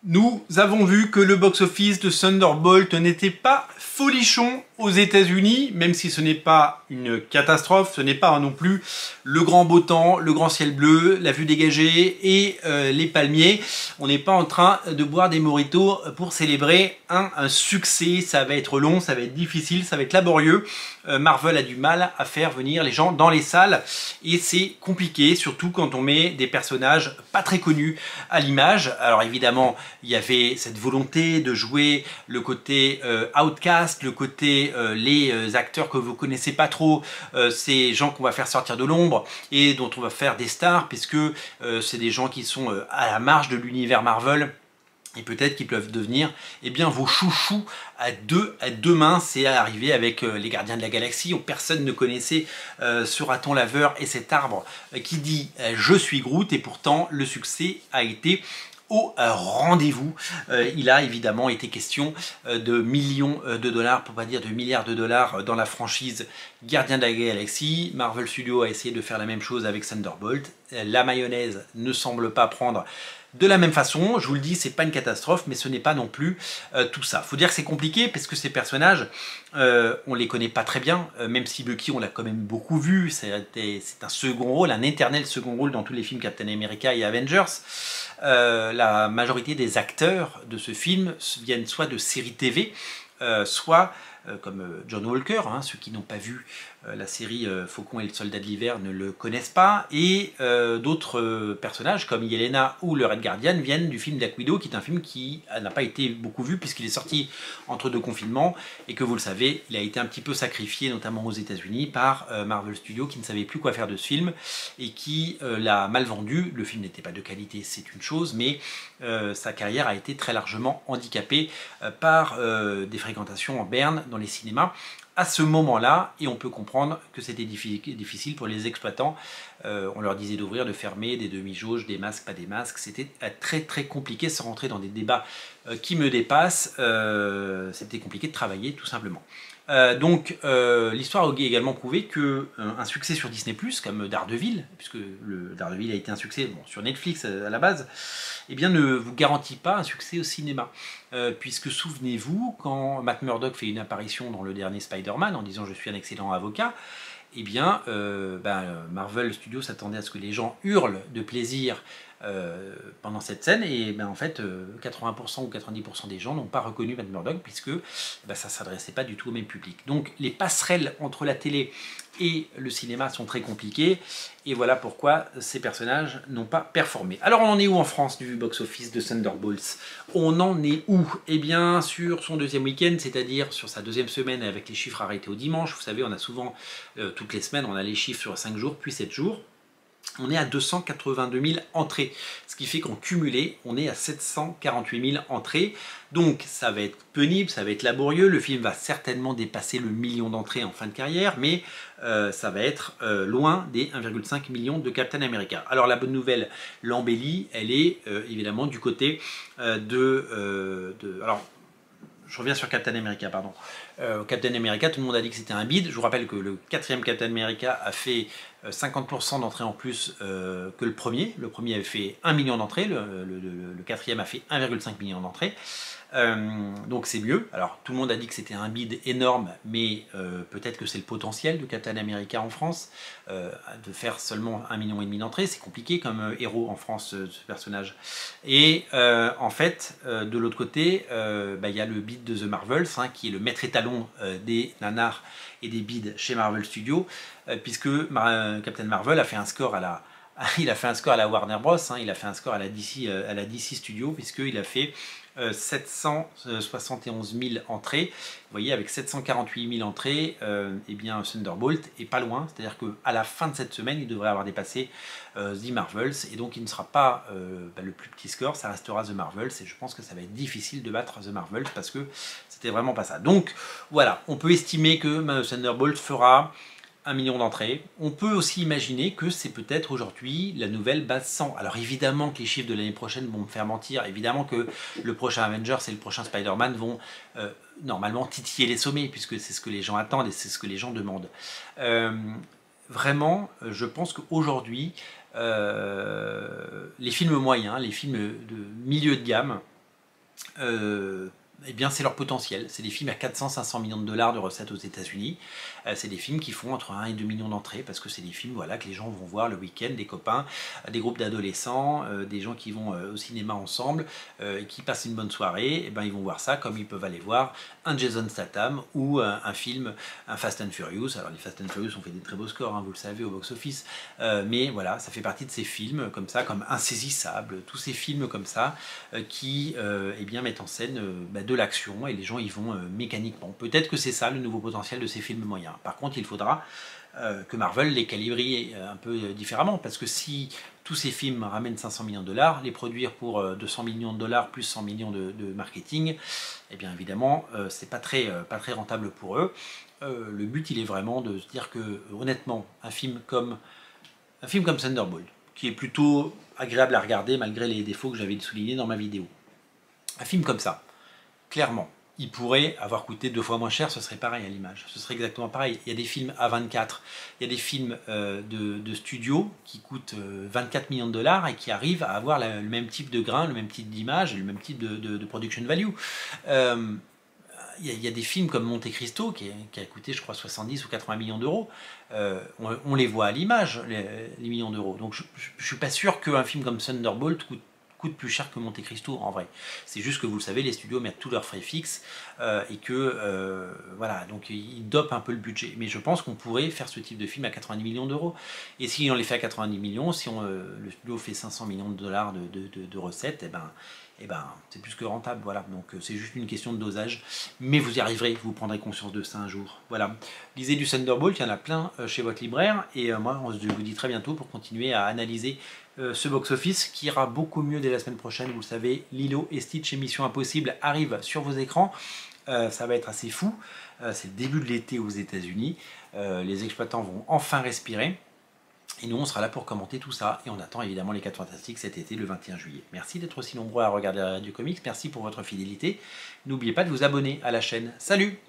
Nous avons vu que le box-office de Thunderbolt n'était pas folichon aux États-Unis, même si ce n'est pas une catastrophe, ce n'est pas non plus le grand beau temps, le grand ciel bleu, la vue dégagée et les palmiers. On n'est pas en train de boire des mojitos pour célébrer un succès. Ça va être long, ça va être difficile, ça va être laborieux. Marvel a du mal à faire venir les gens dans les salles et c'est compliqué, surtout quand on met des personnages pas très connus à l'image. Alors évidemment, il y avait cette volonté de jouer le côté outcast, le côté les acteurs que vous connaissez pas trop, ces gens qu'on va faire sortir de l'ombre et dont on va faire des stars, puisque c'est des gens qui sont à la marge de l'univers Marvel. Et peut-être qu'ils peuvent devenir bien, vos chouchous à deux mains. C'est arrivé avec les Gardiens de la Galaxie, où personne ne connaissait ce raton laveur et cet arbre qui dit « Je suis Groot » et pourtant le succès a été au rendez-vous. Il a évidemment été question de millions de dollars, pour pas dire de milliards de dollars dans la franchise Gardiens de la Galaxie. Marvel Studios a essayé de faire la même chose avec Thunderbolt. La mayonnaise ne semble pas prendre de la même façon. Je vous le dis, c'est pas une catastrophe, mais ce n'est pas non plus tout ça. Faut dire que c'est compliqué parce que ces personnages, on les connaît pas très bien, même si Bucky, on l'a quand même beaucoup vu. C'est un second rôle, un éternel second rôle dans tous les films Captain America et Avengers. La majorité des acteurs de ce film viennent soit de séries TV, soit comme John Walker, hein, ceux qui n'ont pas vu la série Faucon et le Soldat de l'Hiver ne le connaissent pas, et d'autres personnages comme Yelena ou le Red Guardian viennent du film Black Widow, qui est un film qui n'a pas été beaucoup vu puisqu'il est sorti entre deux confinements et que vous le savez, il a été un petit peu sacrifié notamment aux États-Unis par Marvel Studios qui ne savait plus quoi faire de ce film et qui l'a mal vendu. Le film n'était pas de qualité, c'est une chose, mais sa carrière a été très largement handicapée par des fréquentations en berne dans les cinémas à ce moment-là, et on peut comprendre que c'était difficile pour les exploitants. On leur disait d'ouvrir, de fermer, des demi-jauges, des masques, pas des masques. C'était très compliqué, sans rentrer dans des débats qui me dépassent. C'était compliqué de travailler, tout simplement. Donc l'histoire a également prouvé qu'un succès sur Disney+, comme Daredevil, puisque le Daredevil a été un succès sur Netflix à la base, ne vous garantit pas un succès au cinéma. Puisque souvenez-vous, quand Matt Murdock fait une apparition dans le dernier Spider-Man en disant « je suis un excellent avocat », Marvel Studios s'attendait à ce que les gens hurlent de plaisir pendant cette scène, et en fait 80% ou 90% des gens n'ont pas reconnu Matt Murdock puisque ça ne s'adressait pas du tout au même public. Donc les passerelles entre la télé et le cinéma sont très compliquées, et voilà pourquoi ces personnages n'ont pas performé. Alors on en est où en France du box-office de Thunderbolts? On en est où? Eh bien sur son deuxième week-end, c'est-à-dire sur sa deuxième semaine avec les chiffres arrêtés au dimanche. Vous savez, on a souvent, toutes les semaines, on a les chiffres sur 5 jours, puis 7 jours. On est à 282 000 entrées, ce qui fait qu'en cumulé, on est à 748 000 entrées. Donc ça va être pénible, ça va être laborieux, le film va certainement dépasser le million d'entrées en fin de carrière, mais ça va être loin des 1,5 million de Captain America. Alors la bonne nouvelle, l'embellie, elle est évidemment du côté alors, je reviens sur Captain America, pardon. Captain America, tout le monde a dit que c'était un bide. Je vous rappelle que le quatrième Captain America a fait 50% d'entrées en plus que le premier. Le premier avait fait 1 million d'entrées, le quatrième a fait 1,5 million d'entrées. Donc c'est mieux. Alors tout le monde a dit que c'était un bid énorme, mais peut-être que c'est le potentiel de Captain America en France, de faire seulement 1,5 million d'entrées. C'est compliqué comme héros en France, ce personnage. Et en fait, de l'autre côté, il y a le bid de The Marvels, hein, qui est le maître étalon des nanars et des bids chez Marvel Studios, puisque Captain Marvel a fait un score à la... Il a fait un score à la Warner Bros, hein, il a fait un score à la DC Studio, puisqu'il a fait 771 000 entrées. Vous voyez, avec 748 000 entrées, Thunderbolt est pas loin. C'est-à-dire qu'à la fin de cette semaine, il devrait avoir dépassé The Marvels. Et donc, il ne sera pas le plus petit score, ça restera The Marvels. Et je pense que ça va être difficile de battre The Marvels parce que c'était vraiment pas ça. Donc, voilà, on peut estimer que Thunderbolt fera 1 million d'entrées. On peut aussi imaginer que c'est peut-être aujourd'hui la nouvelle base 100. Alors évidemment que les chiffres de l'année prochaine vont me faire mentir, évidemment que le prochain Avengers et le prochain Spider-Man vont normalement titiller les sommets, puisque c'est ce que les gens attendent et c'est ce que les gens demandent. Vraiment, je pense qu'aujourd'hui, les films moyens, les films de milieu de gamme, eh bien c'est leur potentiel. C'est des films à 400-500 millions de dollars de recettes aux États-Unis. C'est des films qui font entre 1 et 2 millions d'entrées parce que c'est des films voilà, que les gens vont voir le week-end, des copains, des groupes d'adolescents, des gens qui vont au cinéma ensemble et qui passent une bonne soirée. Et ben, ils vont voir ça comme ils peuvent aller voir un Jason Statham ou un film, un Fast and Furious. Alors les Fast and Furious ont fait des très beaux scores, hein, vous le savez, au box-office. Mais voilà, ça fait partie de ces films comme ça, comme Insaisissable, tous ces films comme ça qui eh bien, mettent en scène de l'action et les gens y vont mécaniquement. Peut-être que c'est ça le nouveau potentiel de ces films moyens. Par contre, il faudra que Marvel les calibre un peu différemment, parce que si tous ces films ramènent 500 millions de dollars, les produire pour 200 millions de dollars plus 100 millions de marketing, eh bien évidemment, c'est pas très rentable pour eux. Le but, il est vraiment de se dire que, honnêtement, un film comme Thunderbolt, qui est plutôt agréable à regarder malgré les défauts que j'avais soulignés dans ma vidéo. Un film comme ça, clairement, il pourrait avoir coûté 2 fois moins cher, ce serait pareil à l'image. Ce serait exactement pareil. Il y a des films à 24, il y a des films de studio qui coûtent 24 millions de dollars et qui arrivent à avoir le même type de grain, le même type d'image, le même type de production value. Il y a des films comme Monte Cristo qui a coûté je crois 70 ou 80 millions d'euros. On les voit à l'image, les millions d'euros. Donc je ne suis pas sûr qu'un film comme Thunderbolt coûte plus cher que Monte Cristo en vrai. C'est juste que vous le savez, les studios mettent tous leurs frais fixes et que voilà, donc ils dopent un peu le budget. Mais je pense qu'on pourrait faire ce type de film à 90 millions d'euros. Et si on les fait à 90 millions, si le studio fait 500 millions de dollars de recettes, eh ben, c'est plus que rentable, voilà. Donc c'est juste une question de dosage, mais vous y arriverez, vous prendrez conscience de ça un jour. Voilà. Lisez du Thunderbolt, il y en a plein chez votre libraire, et moi je vous dis très bientôt pour continuer à analyser ce box-office qui ira beaucoup mieux dès la semaine prochaine. Vous le savez, Lilo et Stitch et Mission Impossible arrivent sur vos écrans. Ça va être assez fou. C'est le début de l'été aux États-Unis. Les exploitants vont enfin respirer. Et nous, on sera là pour commenter tout ça. Et on attend évidemment les 4 Fantastiques cet été, le 21 juillet. Merci d'être aussi nombreux à regarder Radio Comics. Merci pour votre fidélité. N'oubliez pas de vous abonner à la chaîne. Salut!